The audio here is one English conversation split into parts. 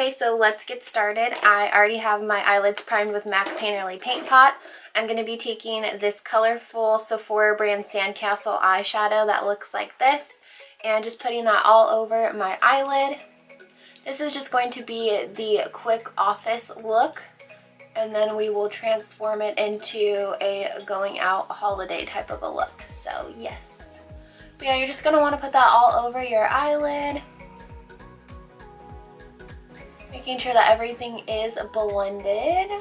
Okay, so let's get started. I already have my eyelids primed with MAC Painterly Paint Pot. I'm going to be taking this colorful Sephora brand Sandcastle eyeshadow that looks like this and just putting that all over my eyelid. This is just going to be the quick office look, and then we will transform it into a going out holiday type of a look. So yes. But yeah, you're just going to want to put that all over your eyelid. Making sure that everything is blended.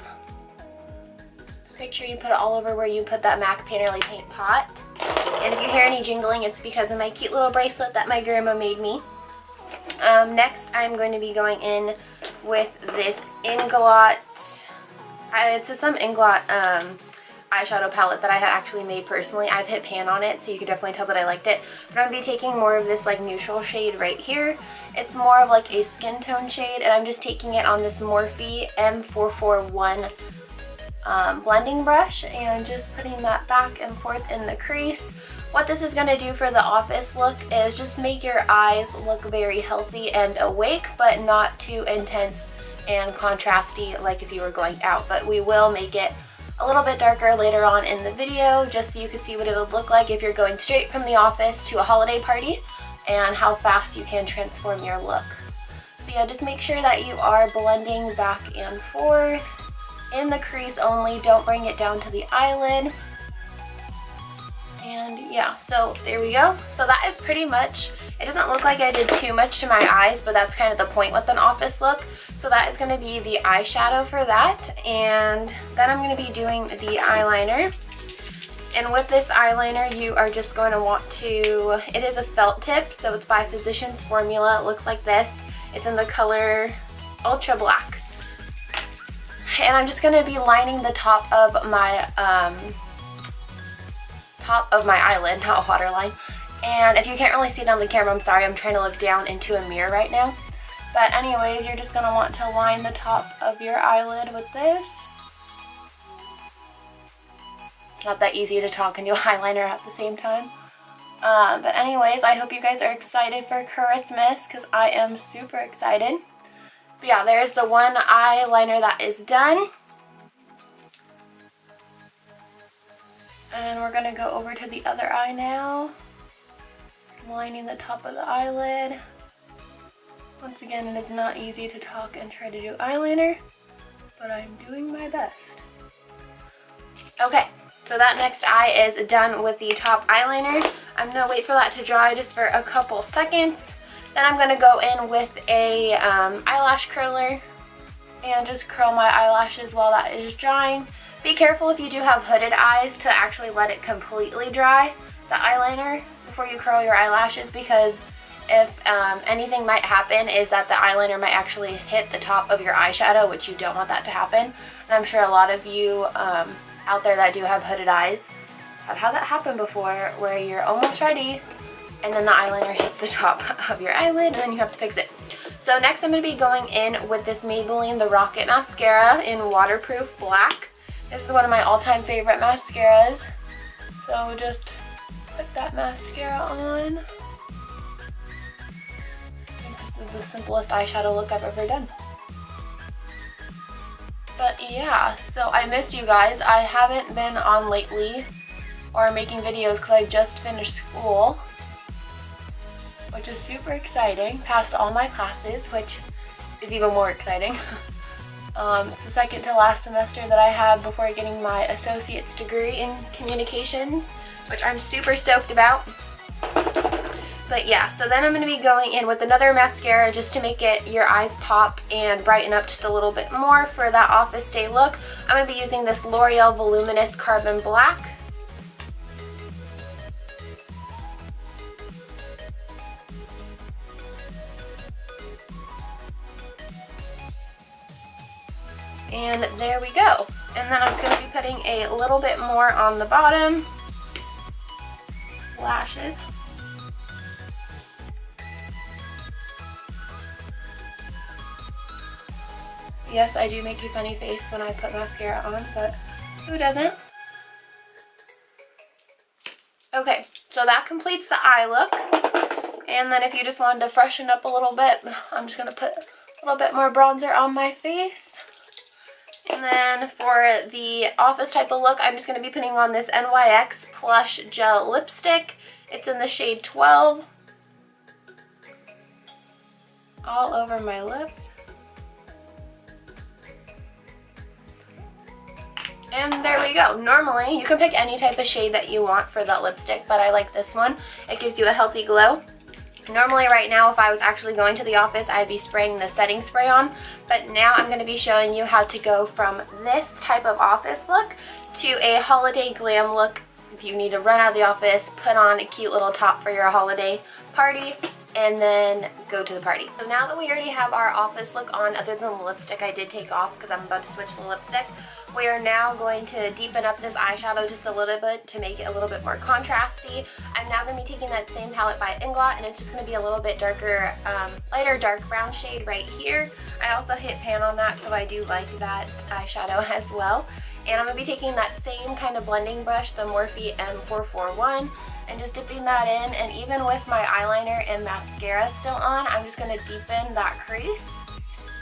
Just make sure you put it all over where you put that MAC Painterly Paint Pot. And if you hear any jingling, it's because of my cute little bracelet that my grandma made me. Next, I'm going to be going in with this INGLOT. It's some INGLOT eyeshadow palette that I had actually made personally. I've hit pan on it, so you can definitely tell that I liked it. But I'm going to be taking more of this like neutral shade right here. It's more of like a skin tone shade, and I'm just taking it on this Morphe M441 blending brush and just putting that back and forth in the crease. What this is going to do for the office look is just make your eyes look very healthy and awake, but not too intense and contrasty like if you were going out. But we will make it a little bit darker later on in the video, just so you can see what it would look like if you're going straight from the office to a holiday party and how fast you can transform your look. So yeah, just make sure that you are blending back and forth in the crease only. Don't bring it down to the eyelid. And yeah, so there we go. So that is pretty much, it doesn't look like I did too much to my eyes, but that's kind of the point with an office look. So that is going to be the eyeshadow for that. And then I'm going to be doing the eyeliner. And with this eyeliner, you are just going to want to, it is a felt tip, so it's by Physicians Formula. It looks like this. It's in the color Ultra Black. And I'm just going to be lining the top of my eyelid, not a waterline. And if you can't really see it on the camera, I'm sorry, I'm trying to look down into a mirror right now. But anyways, you're just going to want to line the top of your eyelid with this. Not that easy to talk and do eyeliner at the same time. But anyways, I hope you guys are excited for Christmas, because I am super excited. But yeah, there's the one eyeliner that is done. And we're going to go over to the other eye now. Lining the top of the eyelid. Once again, it is not easy to talk and try to do eyeliner, but I'm doing my best. Okay, so that next eye is done with the top eyeliner. I'm going to wait for that to dry just for a couple seconds. Then I'm going to go in with a eyelash curler and just curl my eyelashes while that is drying. Be careful if you do have hooded eyes to actually let it completely dry, the eyeliner, before you curl your eyelashes, because if anything might happen is that the eyeliner might actually hit the top of your eyeshadow, which you don't want that to happen. And I'm sure a lot of you out there that do have hooded eyes have had that happen before, where you're almost ready and then the eyeliner hits the top of your eyelid and then you have to fix it. So next I'm going to be going in with this Maybelline The Rocket Mascara in Waterproof Black. This is one of my all-time favorite mascaras. So just put that mascara on. This is the simplest eyeshadow look I've ever done. But yeah, so I missed you guys. I haven't been on lately or making videos because I just finished school, which is super exciting. Passed all my classes, which is even more exciting. It's the second to last semester that I have before getting my associate's degree in communications, which I'm super stoked about. But yeah, so then I'm going to be going in with another mascara just to make your eyes pop and brighten up just a little bit more for that office day look. I'm going to be using this L'Oreal Voluminous Carbon Black. And there we go. And then I'm just going to be putting a little bit more on the bottom lashes. Yes, I do make a funny face when I put mascara on, but who doesn't? Okay, so that completes the eye look. And then if you just wanted to freshen up a little bit, I'm just going to put A little bit more bronzer on my face. And then for the office type of look, I'm just going to be putting on this NYX Plush Gel Lipstick. It's in the shade 12. All over my lips. And there we go. Normally, you can pick any type of shade that you want for that lipstick, but I like this one. It gives you a healthy glow. Normally right now, if I was actually going to the office, I'd be spraying the setting spray on, but now I'm going to be showing you how to go from this type of office look to a holiday glam look. If you need to run out of the office, put on a cute little top for your holiday party, and then go to the party. So now that we already have our office look on, other than the lipstick I did take off because I'm about to switch the lipstick, we are now going to deepen up this eyeshadow just a little bit to make it a little bit more contrasty. I'm now going to be taking that same palette by INGLOT, and it's just going to be a little bit darker, lighter dark brown shade right here. I also hit pan on that, so I do like that eyeshadow as well. And I'm going to be taking that same kind of blending brush, the Morphe M441, and just dipping that in. And even with my eyeliner and mascara still on, I'm just going to deepen that crease.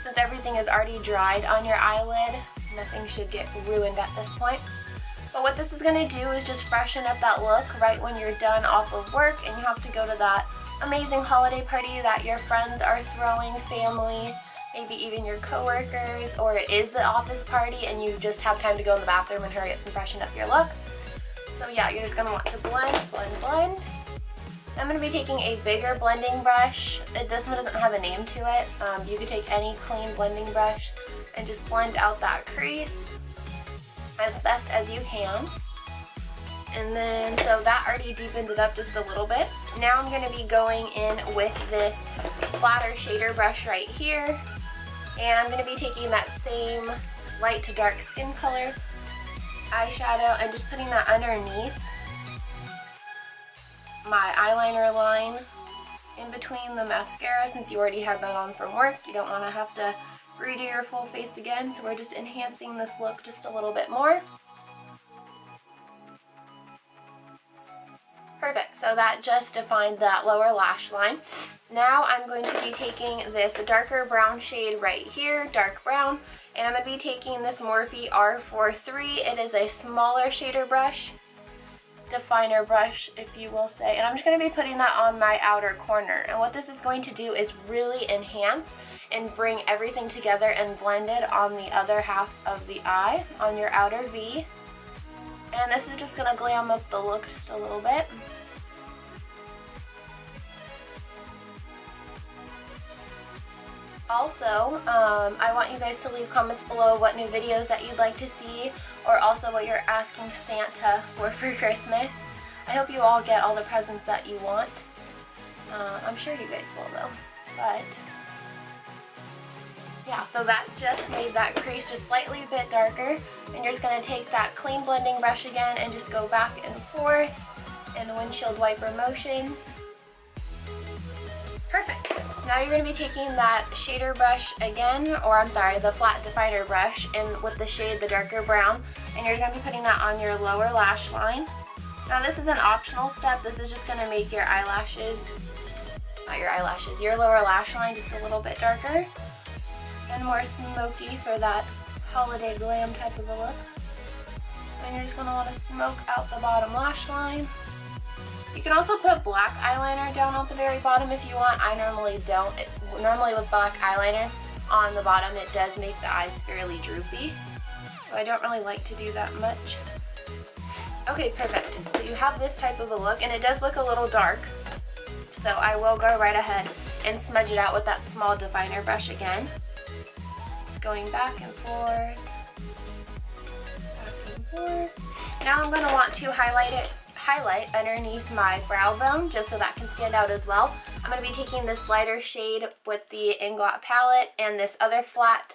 Since everything is already dried on your eyelid, nothing should get ruined at this point. But what this is going to do is just freshen up that look right when you're done off of work and you have to go to that amazing holiday party that your friends are throwing, family, maybe even your coworkers, or it is the office party and you just have time to go in the bathroom and hurry up and freshen up your look. So yeah, you're just going to want to blend, blend, blend. I'm going to be taking a bigger blending brush. This one doesn't have a name to it. You could take any clean blending brush and just blend out that crease as best as you can. And then, so that already deepened it up just a little bit. Now I'm going to be going in with this flatter shader brush right here. And I'm going to be taking that same light to dark skin color eyeshadow and just putting that underneath my eyeliner line in between the mascara. Since you already have that on from work, you don't want to have to redo your full face again, so we're just enhancing this look just a little bit more. Perfect, so that just defined that lower lash line. Now I'm going to be taking this darker brown shade right here, dark brown, and I'm going to be taking this Morphe R43. It is a smaller shader brush, definer brush if you will say, and I'm just going to be putting that on my outer corner. And what this is going to do is really enhance and bring everything together and blend it on the other half of the eye, on your outer V. And this is just going to glam up the look just a little bit. Also, I want you guys to leave comments below what new videos that you'd like to see, or also what you're asking Santa for Christmas. I hope you all get all the presents that you want. I'm sure you guys will though. But yeah, so that just made that crease just slightly a bit darker. And you're just going to take that clean blending brush again and just go back and forth in windshield wiper motions. Perfect. Now you're going to be taking that shader brush again, or I'm sorry, the flat definer brush, and with the shade, the darker brown, and you're going to be putting that on your lower lash line. Now this is an optional step. This is just going to make your eyelashes, not your eyelashes, your lower lash line just a little bit darker and more smoky for that holiday glam type of a look. And you're just going to want to smoke out the bottom lash line. You can also put black eyeliner down at the very bottom if you want. I normally don't. Normally with black eyeliner on the bottom, it does make the eyes fairly droopy. So I don't really like to do that much. Okay, perfect. So you have this type of a look, and it does look a little dark. So I will go right ahead and smudge it out with that small definer brush again. Just going back and forth, back and forth. Now I'm going to want to highlight underneath my brow bone just so that can stand out as well. I'm going to be taking this lighter shade with the INGLOT palette and this other flat,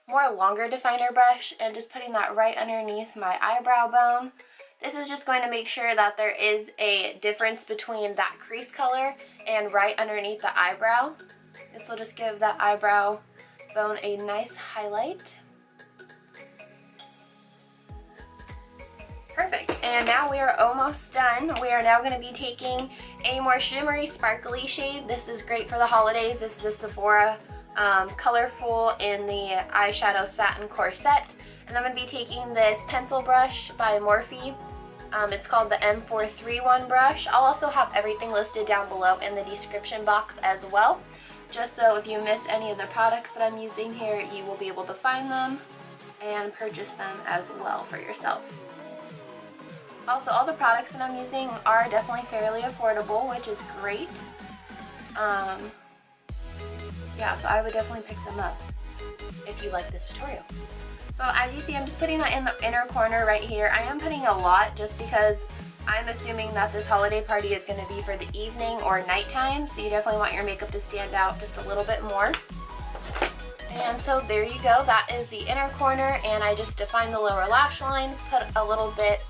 more longer definer brush, and just putting that right underneath my eyebrow bone. This is just going to make sure that there is a difference between that crease color and right underneath the eyebrow. This will just give that eyebrow bone a nice highlight. Perfect, and now we are almost done. We are now going to be taking a more shimmery, sparkly shade. This is great for the holidays. This is the Sephora colorful in the eyeshadow Satin Corset. And I'm going to be taking this pencil brush by Morphe. It's called the M431 brush. I'll also have everything listed down below in the description box as well, just so if you missed any of the products that I'm using here, you will be able to find them and purchase them as well for yourself. Also, all the products that I'm using are definitely fairly affordable, which is great. Yeah, so I would definitely pick them up if you like this tutorial. So as you see, I'm just putting that in the inner corner right here. I am putting a lot just because I'm assuming that this holiday party is going to be for the evening or nighttime, so you definitely want your makeup to stand out just a little bit more. And so there you go, that is the inner corner, and I just defined the lower lash line, put a little bit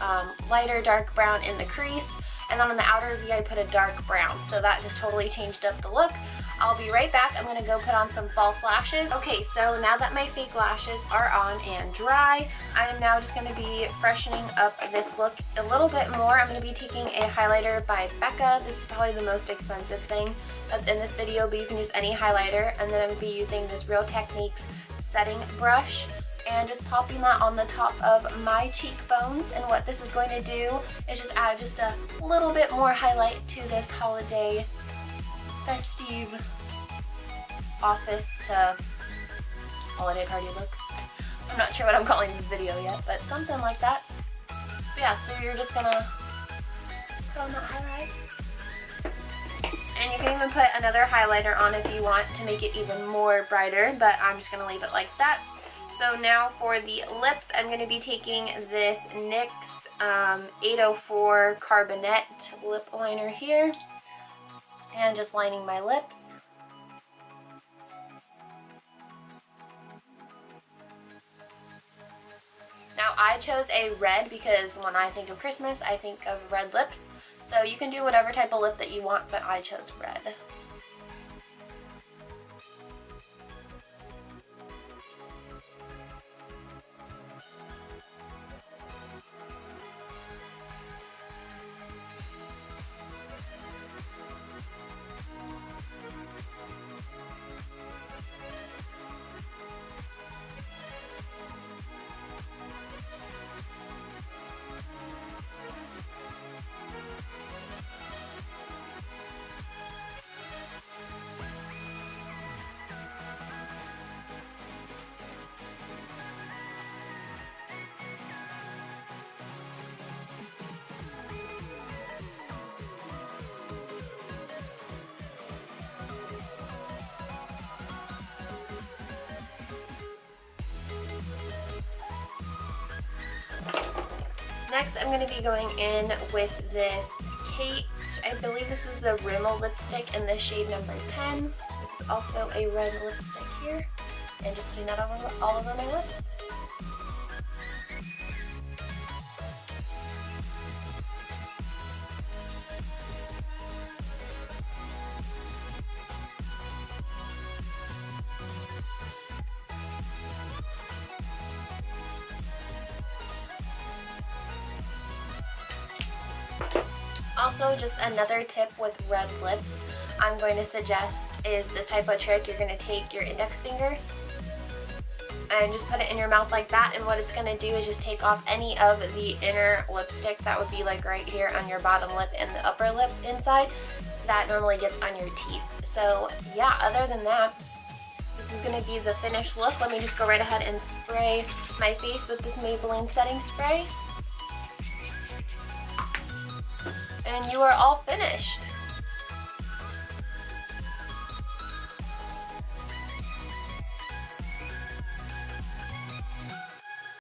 lighter dark brown in the crease, and then on the outer V I put a dark brown, so that just totally changed up the look. I'll be right back. I'm going to go put on some false lashes. Okay, so now that my fake lashes are on and dry, I am now just going to be freshening up this look a little bit more. I'm going to be taking a highlighter by Becca. This is probably the most expensive thing that's in this video, but you can use any highlighter. And then I'm going to be using this Real Techniques setting brush and just popping that on the top of my cheekbones. And what this is going to do is just add just a little bit more highlight to this holiday festive office to holiday party look. I'm not sure what I'm calling this video yet, but something like that. But yeah, so you're just gonna put on that highlight. And you can even put another highlighter on if you want to make it even more brighter, but I'm just gonna leave it like that. So now for the lips, I'm gonna be taking this NYX 804 Carbinet lip liner here and just lining my lips. Now I chose a red because when I think of Christmas, I think of red lips. So you can do whatever type of lip that you want, but I chose red. Next, I'm going to be going in with this Kate, I believe this is the Rimmel lipstick in the shade number 10. This is also a red lipstick here. And just putting that all over my lips. Also, just another tip with red lips I'm going to suggest is this type of trick. You're going to take your index finger and just put it in your mouth like that, and what it's going to do is just take off any of the inner lipstick that would be like right here on your bottom lip and the upper lip inside that normally gets on your teeth. So yeah, other than that, this is going to be the finished look. Let me just go right ahead and spray my face with this Maybelline setting spray. And you are all finished.